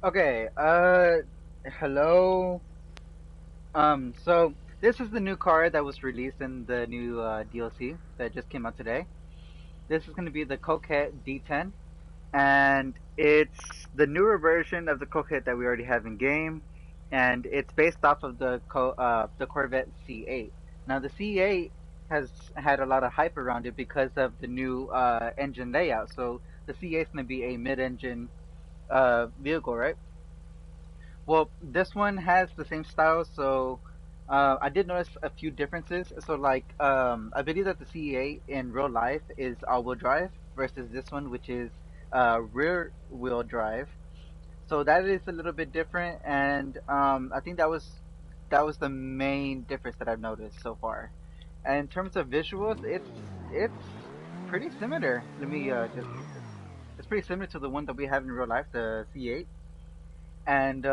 Okay, hello. So this is the new car that was released in the new DLC that just came out today. This is going to be the Coquette D10, and it's the newer version of the Coquette that we already have in game, and it's based off of the Corvette C8. Now the C8 has had a lot of hype around it because of the new engine layout. So the C8 is going to be a mid-engine vehicle, right? Well, this one has the same style, so I did notice a few differences. So, like, I believe that the CEA in real life is all-wheel drive versus this one, which is rear-wheel drive. So that is a little bit different, and I think that was the main difference that I've noticed so far. And in terms of visuals, it's pretty similar. Let me just it's pretty similar to the one that we have in real life, the C8. And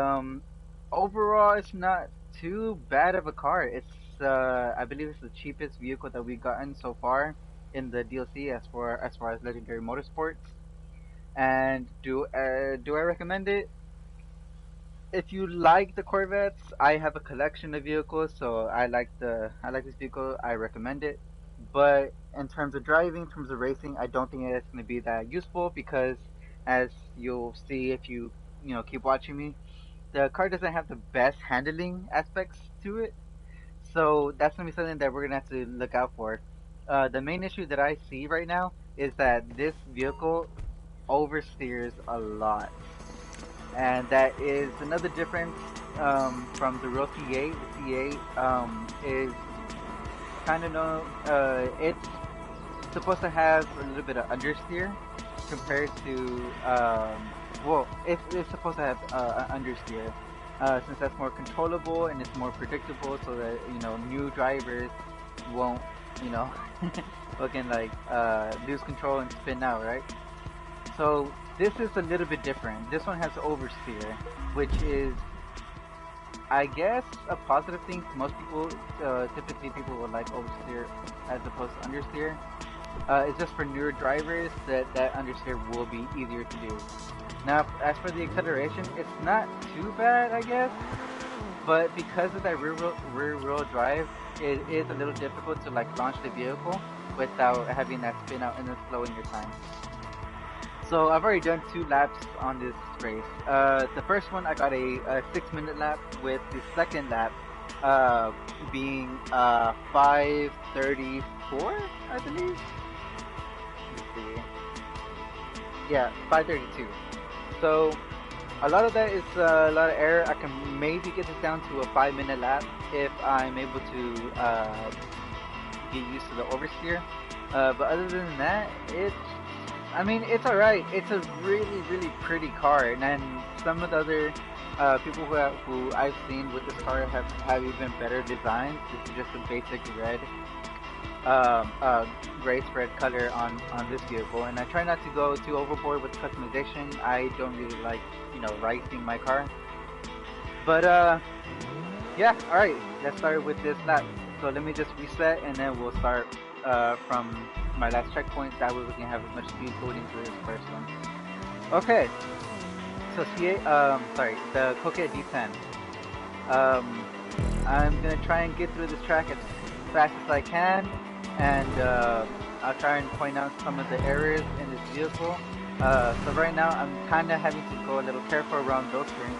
overall, it's not too bad of a car. I believe it's the cheapest vehicle that we've gotten so far in the DLC as far as Legendary Motorsports. And do I recommend it? If you like the Corvettes, I have a collection of vehicles, so I like this vehicle. I recommend it. But in terms of driving, in terms of racing, I don't think it's going to be that useful because, as you'll see if you keep watching me, the car doesn't have the best handling aspects to it. So that's gonna be something that we're gonna have to look out for. The main issue that I see right now is that this vehicle oversteers a lot, and that is another difference from the real C8. The C8 is kind of no, it's supposed to have a little bit of understeer compared to well, it's supposed to have understeer since that's more controllable and it's more predictable, so that new drivers won't you know fucking like lose control and spin out, right? So this is a little bit different. This one has oversteer, which is I guess a positive thing. Most people, typically people would like oversteer as opposed to understeer. It's just for newer drivers that understeer will be easier to do. Now, as for the acceleration, it's not too bad, I guess, but because of that rear wheel drive, it is a little difficult to like launch the vehicle without having that spin out and then slowing your time. So I've already done 2 laps on this race. The first one I got a 6-minute lap, with the second lap being 5:34, I believe. Let's see. Yeah, 5:32. So a lot of that is a lot of error. I can maybe get this down to a 5-minute lap if I'm able to get used to the oversteer. But other than that, I mean, it's alright. It's a really, really pretty car, and then some of the other people who I've seen with this car have even better designs. This is just a basic red, gray spread color on this vehicle, and I try not to go too overboard with customization. I don't really like racing my car, but yeah. All right, let's start with this lap. So let me just reset, and then we'll start from my last checkpoint. That way we can have as much speed going into this first one. Okay, so the Coquette D10. Um, I'm gonna try and get through this track as fast as I can, and I'll try and point out some of the errors in this vehicle. So right now I'm kind of having to go a little careful around those strings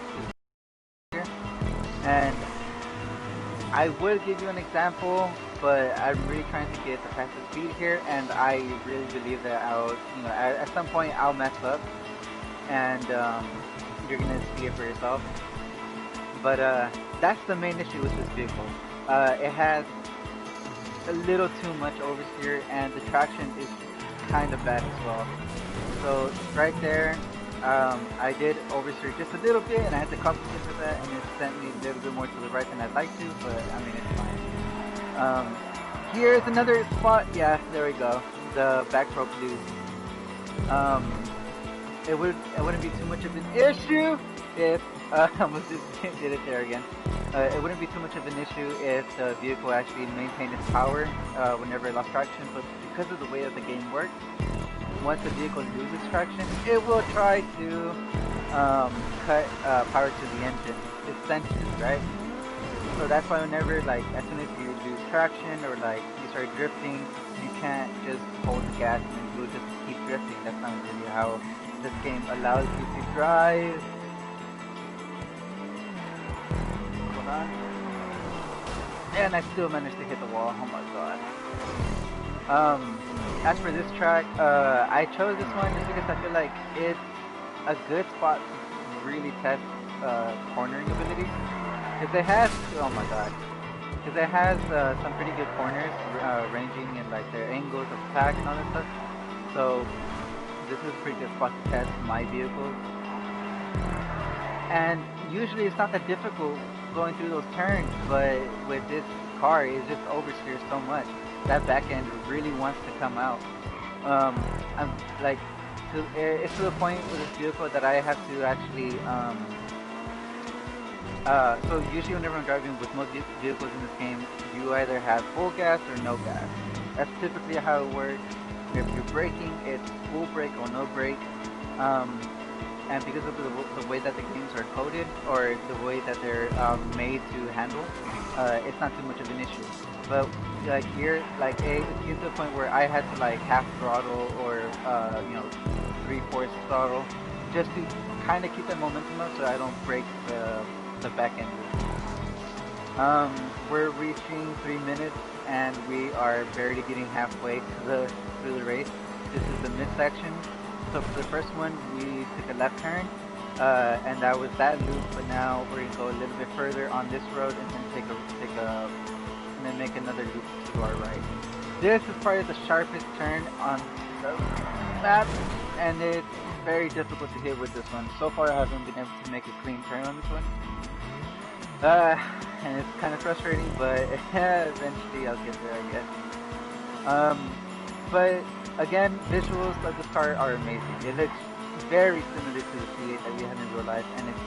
here, and I would give you an example, but I'm really trying to get the fastest speed here, and I really believe that at some point I'll mess up, and you're gonna see it for yourself. But that's the main issue with this vehicle. It has a little too much oversteer, and the traction is kind of bad as well. So right there, I did oversteer just a little bit, and I had to compensate for that, and it sent me a little bit more to the right than I'd like to, but I mean, it's fine. Here's another spot. Yeah, there we go. The back rope loose. Um, it wouldn't be too much of an issue if I almost just did it there again. It wouldn't be too much of an issue if the vehicle actually maintained its power whenever it lost traction, but because of the way that the game works, once the vehicle loses traction, it will try to cut power to the engine. It's sensitive, right? So that's why whenever, like, as soon as you lose traction or like you start drifting, you can't just hold the gas and you'll just keep drifting. That's not really how this game allows you to drive. Hold on. And I still managed to hit the wall. Oh my god. As for this track, I chose this one just because I feel like it's a good spot to really test cornering ability. Because it has, oh my god, because it has some pretty good corners, ranging in like their angles of attack and all that stuff. So this is a pretty good spot to test my vehicles. And usually it's not that difficult going through those turns, but with this car, it just oversteers so much. That back end really wants to come out. I'm like, it's to the point with this vehicle that I have to actually, so usually whenever I'm driving with most vehicles in this game, you either have full gas or no gas. That's typically how it works. If you're braking, it's full brake or no brake. And because of the way that the games are coded, or the way that they're made to handle, it's not too much of an issue. But like here, like it's getting to the point where I had to like half throttle or you know, 3/4 throttle, just to kind of keep that momentum up so I don't break the back end. We're reaching 3 minutes and we are barely getting halfway through the race. This is the mid section. So for the first one, we took a left turn, and that was that loop. But now we're gonna go a little bit further on this road and then and then make another loop to our right. This is probably the sharpest turn on the map, and it's very difficult to hit with this one. So far, I haven't been able to make a clean turn on this one. And it's kind of frustrating, but eventually I'll get there, I guess. But again, visuals of this car are amazing. It looks very similar to the C8 that we had in real life, and it's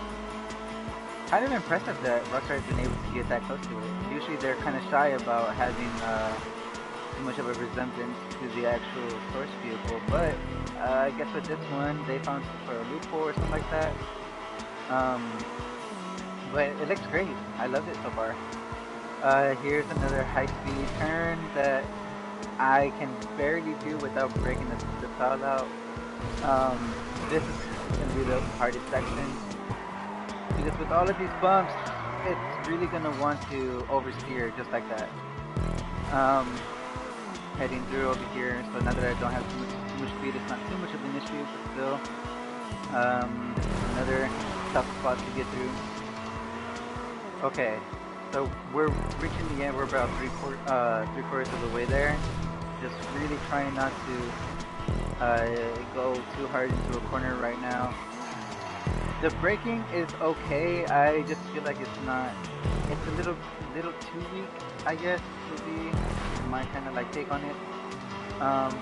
kind of impressive that Rockstar has been able to get that close to it. Usually they're kind of shy about having too much of a resemblance to the actual source vehicle, but I guess with this one, they found some sort of loophole or something like that. But it looks great. I love it so far. Here's another high-speed turn that I can barely do without breaking the throttle out. This is going to be the hardest section, because with all of these bumps, it's really going to want to oversteer just like that. Heading through over here, so now that I don't have too much speed, it's not too much of an issue, but still. This is another tough spot to get through. Okay, so we're reaching the end. We're about three quarters of the way there. Just really trying not to go too hard into a corner right now. The braking is okay. I just feel like it's not. It's a little too weak, I guess, would be my kind of like take on it.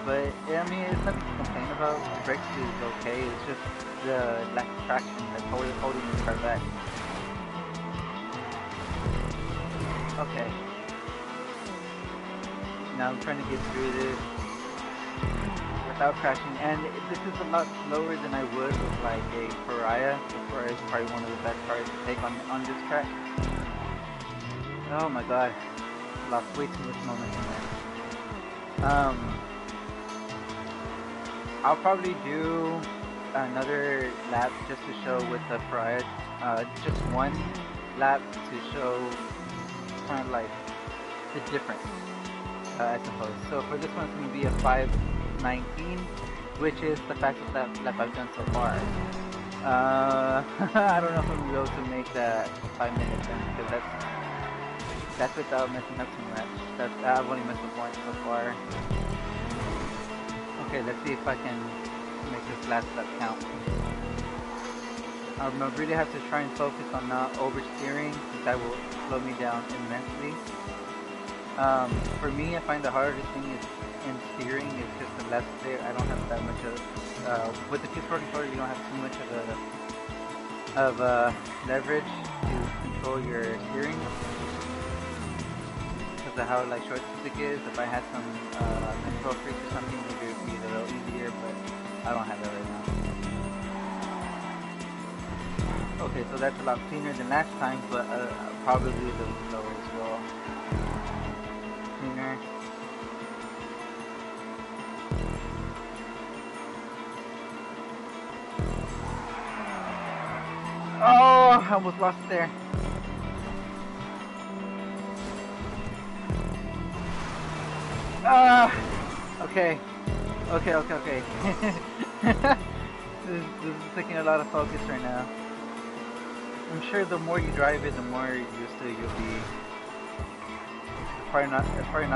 But yeah, I mean, it's nothing to complain about. The brakes is okay. It's just the lack of traction that's holding the car back. Okay. Now I'm trying to get through this without crashing, and this is a lot slower than I would with like a Pariah. The Pariah is probably one of the best cars to take on this track. Oh my god, lost way too much momentum there. I'll probably do another lap just to show with the Pariah, just one lap to show kind of like the difference, I suppose. So for this one, it's going to be a 5:19, which is the fastest lap I've done so far. I don't know if I'm going to be able to make that 5 minutes then, because that's without messing up too much. I've only messed up once so far. Okay, let's see if I can make this last lap count. I really have to try and focus on not oversteering, since that will slow me down immensely. For me, I find the hardest thing in steering is just the left steer. I don't have that much of, with the 240 controller, you don't have too much of leverage to control your steering. Because of how like short the stick is. If I had some control freak or something, maybe it would be a little easier, but I don't have that right now. Okay, so that's a lot cleaner than last time, but probably a little slower as well. Cleaner. Oh, I almost lost it there. Okay. Okay. This is taking a lot of focus right now. I'm sure the more you drive it, the more used to you'll be. It's probably not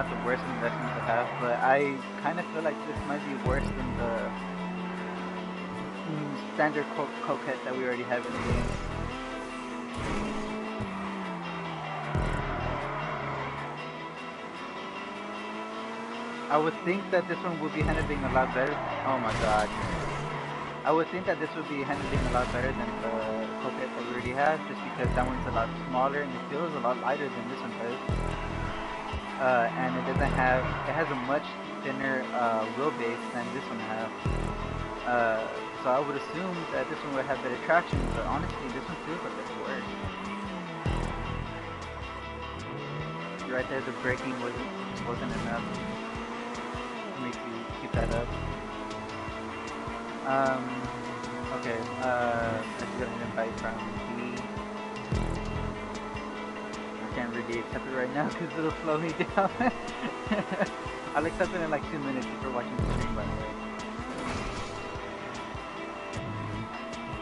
the worst investment to have, but I kind of feel like this might be worse than the standard Coquette that we already have in the game. I would think that this one would be handling a lot better. Oh my god. I would think that this would be handling a lot better than the Coquette that we already have, just because that one's a lot smaller and it feels a lot lighter than this one does. And it has a much thinner wheelbase than this one has. So I would assume that this one would have better traction, but honestly, this one feels a bit worse. Right there, the braking wasn't enough. Make you keep that up. Okay, let's go ahead and invite from D. I can't really accept it right now because it'll slow me down. I'll accept it in like 2 minutes if you're watching the stream, by the way.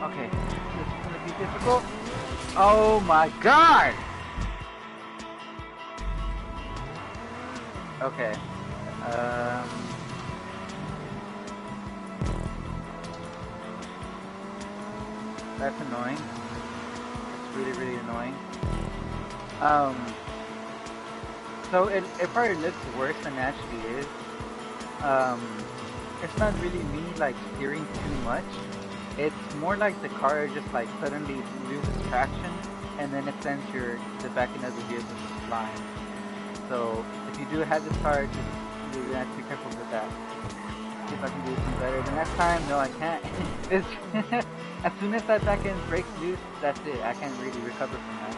Okay, this is gonna be difficult. Oh my god! Okay. That's annoying. It's really annoying. So it probably looks worse than it actually is. It's not really me like steering too much. It's more like the car just like suddenly loses traction, and then it sends the back end of the vehicle just flying. So if you do have this car, you're gonna have to be careful with that. See if I can do something better than last time. No, I can't. It's as soon as that back end breaks loose, that's it. I can't really recover from that.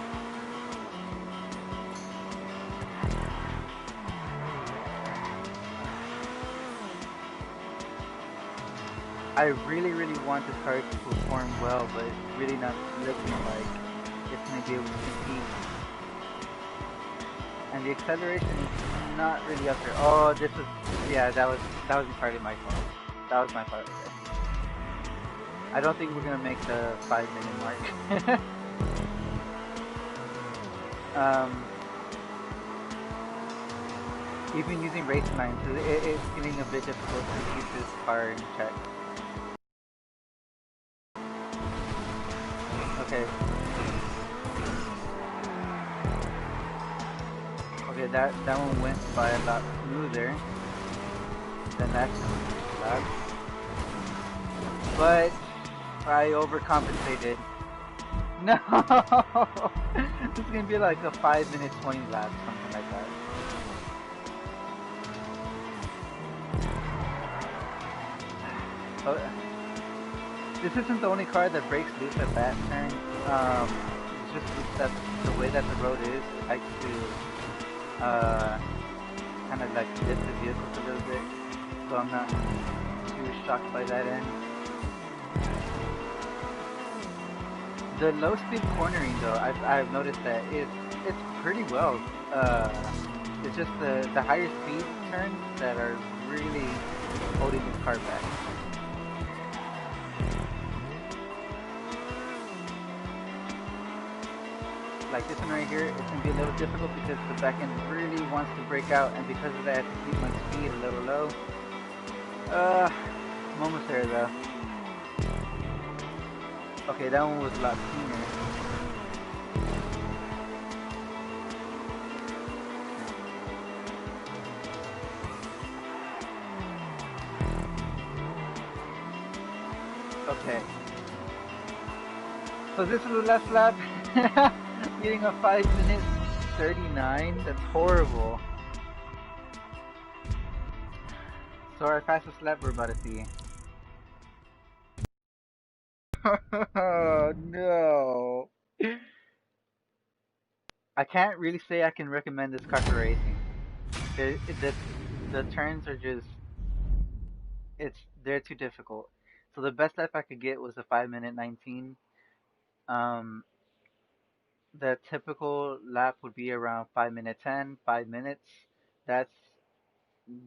I really want this car to perform well, but it's really not looking like it's gonna be able to compete. And the acceleration is not really up there. Oh, this was, yeah, that was entirely my fault. That was my fault. I don't think we're gonna make the 5-minute mark. Even using race lines, it's getting a bit difficult to keep this car in check. Okay. Okay, that one went by a lot smoother than that lap. But I overcompensated. No! This is gonna be like a 5-minute 20 lap, something like that. Oh, this isn't the only car that breaks loose at that turn. It's just that the way that the road is, I like to kind of like lift the vehicles a little bit, so I'm not too shocked by that end. The low speed cornering though, I've noticed that it's pretty well. It's just the higher speed turns that are really holding this car back. Like this one right here, it's going to be a little difficult because the back end really wants to break out, and because of that I have to keep my speed a little low. I'm almost there though. Okay, that one was a lot cleaner. Okay. So this is the last lap. Getting a 5 minute 39, that's horrible. So our fastest lap we're about to see. Oh no! I can't really say I can recommend this car for racing. The turns are just they're too difficult. So the best lap I could get was a 5 minute 19. Um, the typical lap would be around 5 minute 10, 5 minutes. That's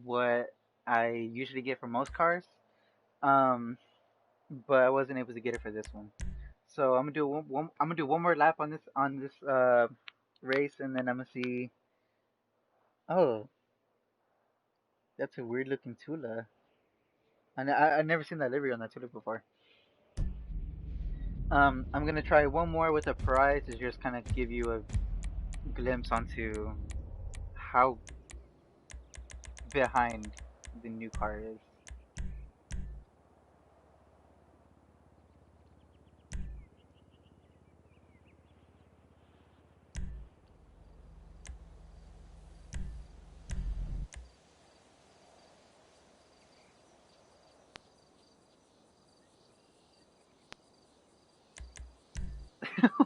what I usually get for most cars. Um, but I wasn't able to get it for this one. So I'm gonna do I'm gonna do one more lap on this race, and then I'm gonna see. Oh, that's a weird looking Tula. I never seen that livery on that Tula before. I'm gonna try one more with a prize to just kind of give you a glimpse onto how behind the new car is.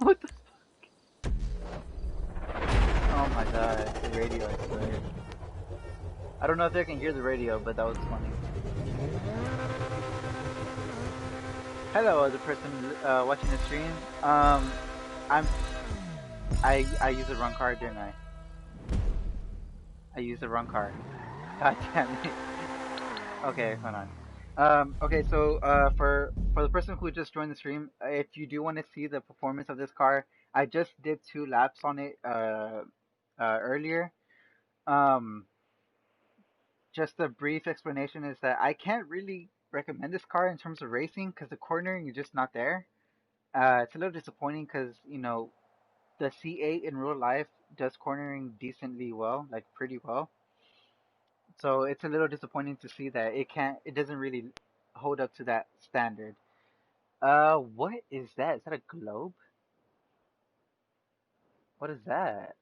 What the? Oh my god, the radio, I swear. I don't know if they can hear the radio, but that was funny. Hello, the person watching the stream. I'm I used the wrong car, didn't I? I used the wrong car. God damn it. Okay, hold on. Okay, so for the person who just joined the stream, if you do want to see the performance of this car, I just did 2 laps on it earlier. Um, just a brief explanation is that I can't really recommend this car in terms of racing because the cornering is just not there. It's a little disappointing because the C8 in real life does cornering decently well, like pretty well. So it's a little disappointing to see that it doesn't really hold up to that standard. What is that? Is that a globe? What is that?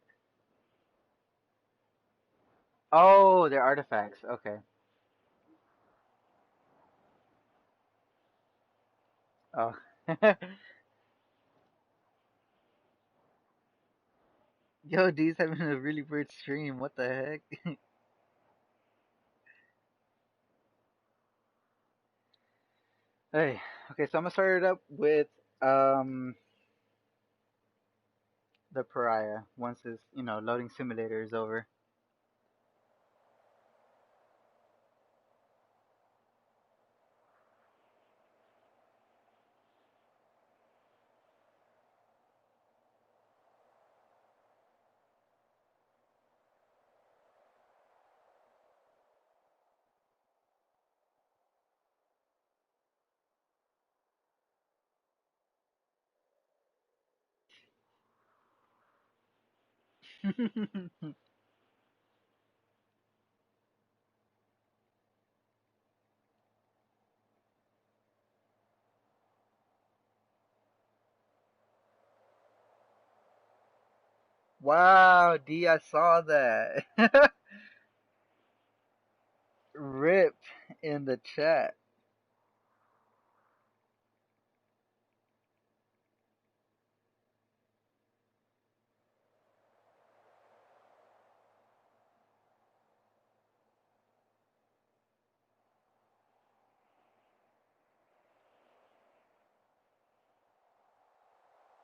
Oh, they're artifacts. Okay. Oh. Yo, D's having a really weird stream. What the heck? Hey, okay, so I'm gonna start it up with um the Pariah once this, loading simulator is over. Wow, D, I saw that. Rip in the chat.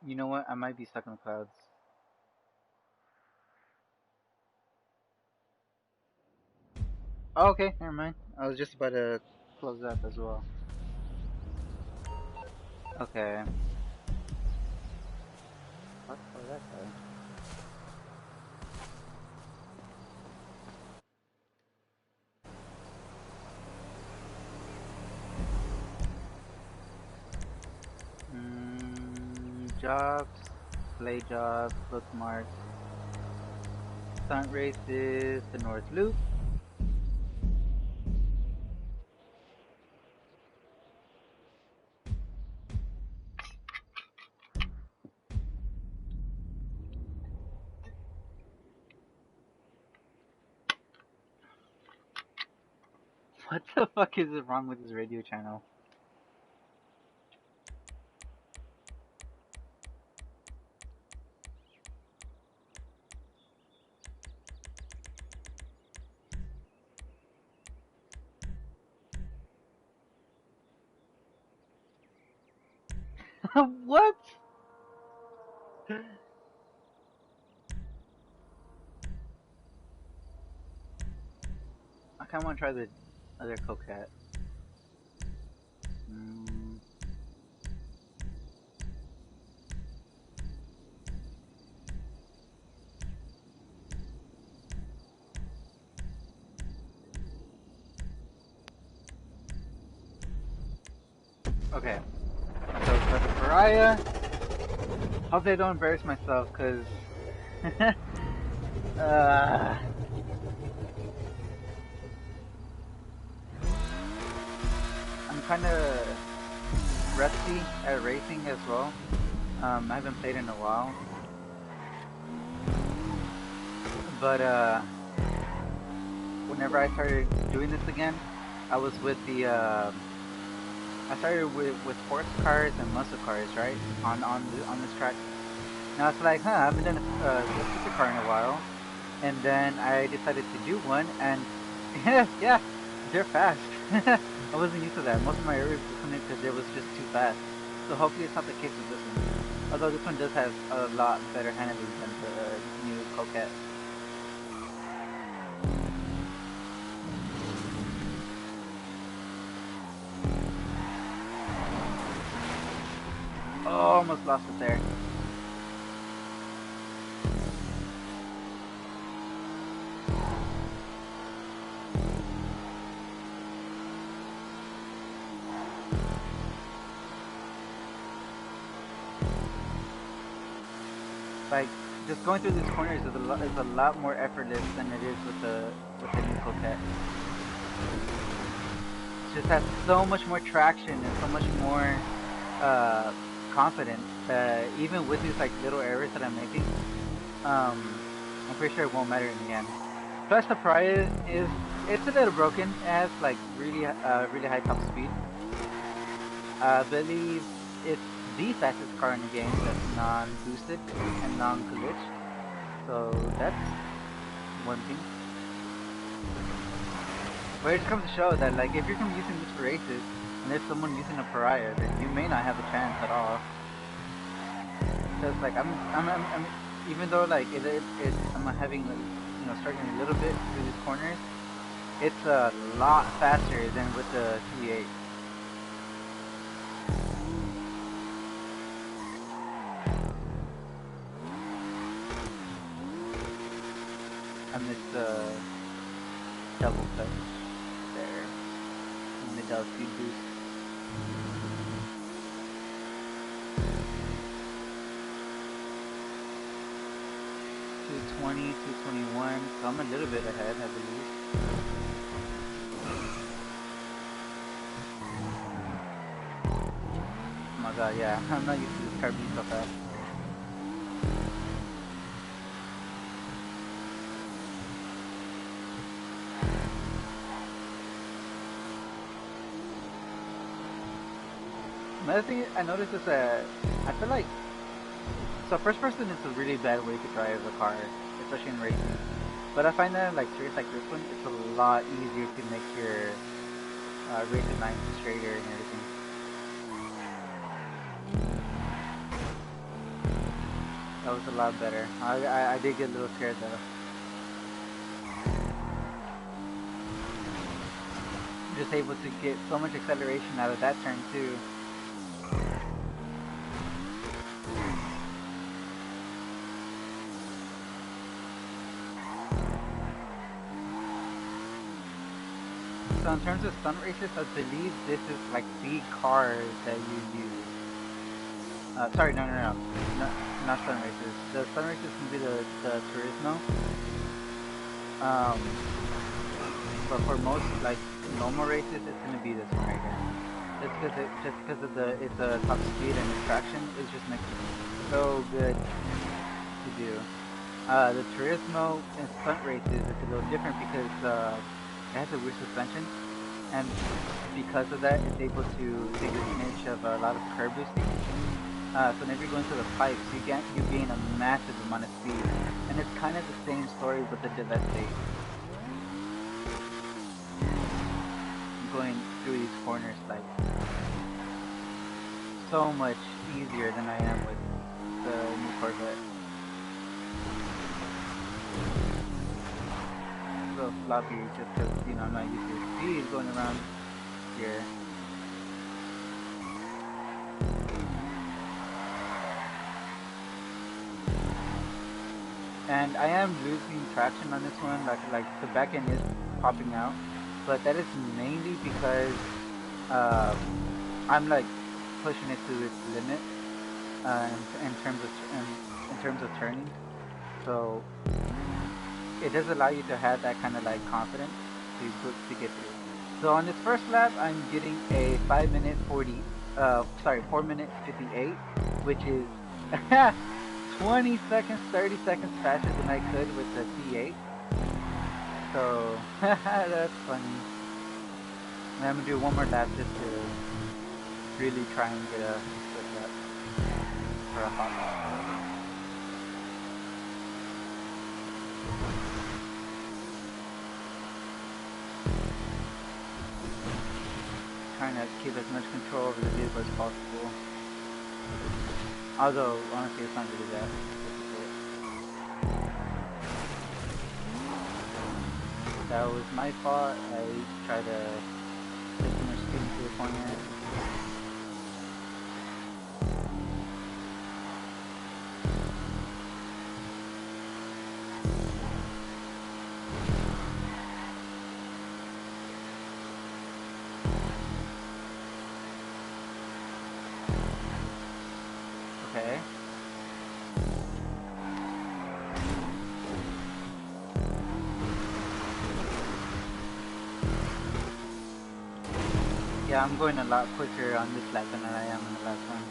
You know what? I might be stuck in the clouds. Oh, okay, never mind. I was just about to close up as well. Okay. What was that guy? Jobs, play jobs, bookmarks, stunt races, the North Loop. What the fuck is wrong with this radio channel? What? I kind of want to try the other Coquette. Mm. Okay, so for the Pariah, hope I don't embarrass myself, cause uh, I'm kind of rusty at racing as well. I haven't played in a while, but whenever I started doing this again, I was with the I started with sports cars and muscle cars, right? On this track. Now it's like, I haven't done a supercar in a while, and then I decided to do one, and yeah, they're fast. I wasn't used to that. Most of my areas were because it was just too fast. So hopefully it's not the case with this one. Although this one does have a lot better handling than the new Coquette. Oh, almost lost it there. Like, just going through these corners is a lot more effortless than it is with the new Coquette. It just has so much more traction and so much more confidence that even with these like little errors that I'm making, I'm pretty sure it won't matter in the end. Plus the Pariah it's a little broken. It has like really high top speed. I believe it's the fastest car in the game that's non-boosted and non-glitch. So that's one thing. But it just comes to show that like if you're gonna be using this for races and there's someone using a Pariah, then you may not have a chance at all. Because like I'm even though like I'm having like, you know, struggling a little bit through these corners, it's a lot faster than with the V8. I missed the double touch there. And the double speed boost. $220, $221, so I'm a little bit ahead, I believe. Oh my god, yeah, I'm not used to this car being so fast. Another thing I noticed is that I feel like, so first person is a really bad way to drive a car, especially in racing. But I find that in like series like this one, it's a lot easier to make your racing lines straighter and everything. That was a lot better. I did get a little scared though. Just able to get so much acceleration out of that turn too. So in terms of stunt races, I believe this is like the car that you use. Sorry, no, not stunt races. The stunt races can be the Turismo. But for most like normal races, it's gonna be this one right here. Just because of it's a top speed and the traction, it just makes it so good to do. The Turismo in stunt races is a little different because it has a rear suspension, and because of that, it's able to take advantage of a lot of curb boosting. So whenever you go into the pipes, you gain a massive amount of speed, and it's kind of the same story with the Devastate. I'm going through these corners like so much easier than I am with the new Corvette. It's a little sloppy just because, you know, I'm not used to speed going around here. And I am losing traction on this one, like the back end is popping out, but that is mainly because I'm like pushing it to its limit in terms of turning. So it does allow you to have that kind of like confidence to get through. So on this first lap, I'm getting a 4 minute 58, which is 20 seconds, 30 seconds faster than I could with the C8. So that's funny. And I'm gonna do one more lap just to really try and get a good lap for a hot lap. Trying to keep as much control over the vehicle as possible. Although, honestly, it's not really that difficult. That was my fault. I tried to put too much speed into the corner. Okay. Yeah, I'm going a lot quicker on this lap than I am on the last one.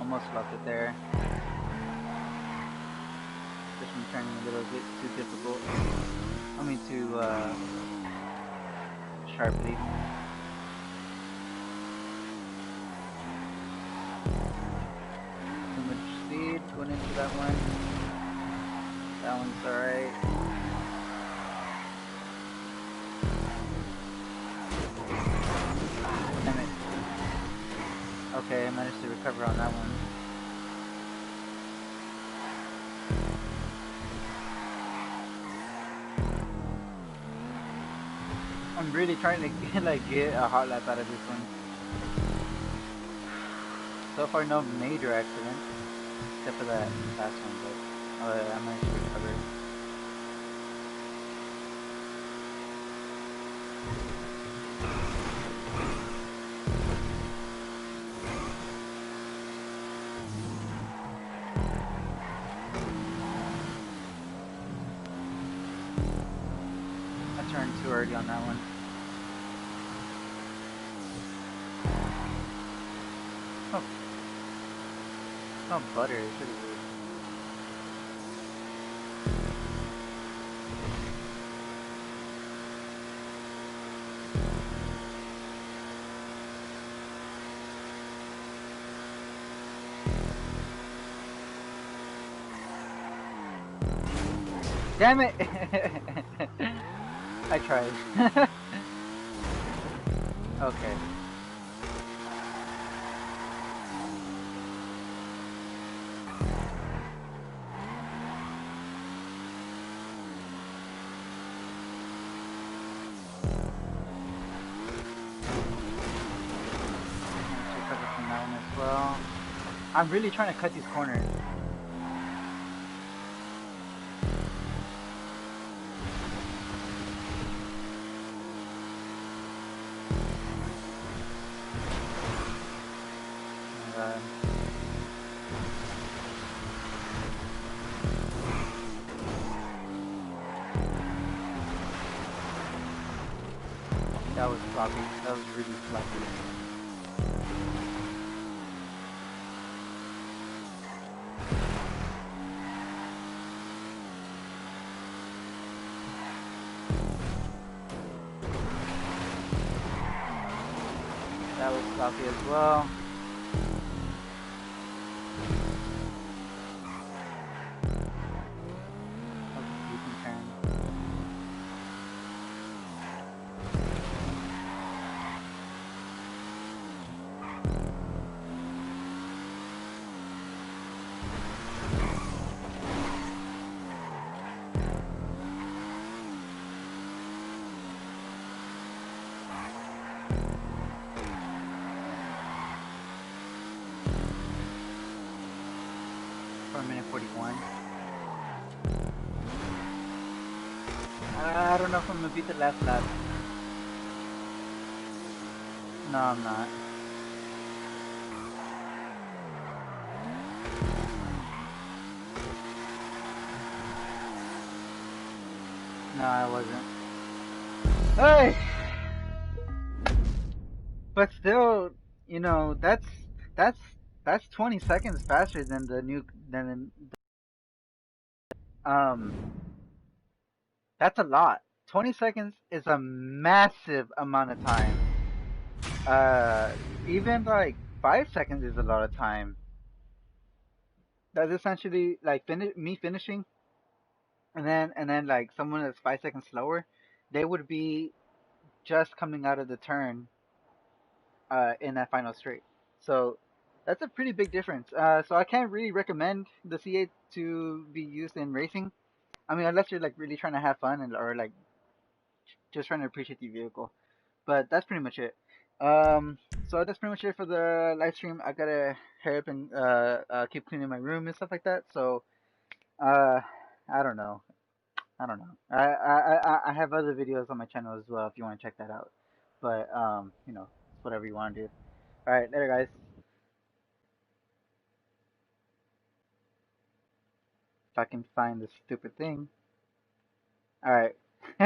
Almost lost it there. This one's turning a little bit too difficult. I mean, too sharply. Too much speed going into that one. That one's alright. Damn it. Okay, I managed to recover on that one. I'm really trying to get a hot lap out of this one. So far, no major accidents, except for that last one, but I managed to recover. I turned too early on that one. Oh, it's not butter, it's really weird. Damn it! I tried. Okay. Recover from that one as well. I'm really trying to cut these corners. That was sloppy. That was really sloppy. That was sloppy as well. That was a decent turn. For a minute 41. I don't know if I'm gonna beat the last lap. No, I'm not. No, I wasn't. Hey! But still, you know, that's that's 20 seconds faster than the new than that's a lot. 20 seconds is a massive amount of time. Uh, even like 5 seconds is a lot of time. That's essentially like me finishing, and then like someone that's 5 seconds slower, they would be just coming out of the turn in that final straight. So that's a pretty big difference. So I can't really recommend the C8 to be used in racing. I mean, unless you're like really trying to have fun and or like just trying to appreciate the vehicle. But that's pretty much it. Um, so that's pretty much it for the live stream. I gotta hurry up and keep cleaning my room and stuff like that. So uh, I don't know. I don't know. I have other videos on my channel as well if you want to check that out. But you know, it's whatever you want to do. All right, later, guys. If I can find this stupid thing. All right.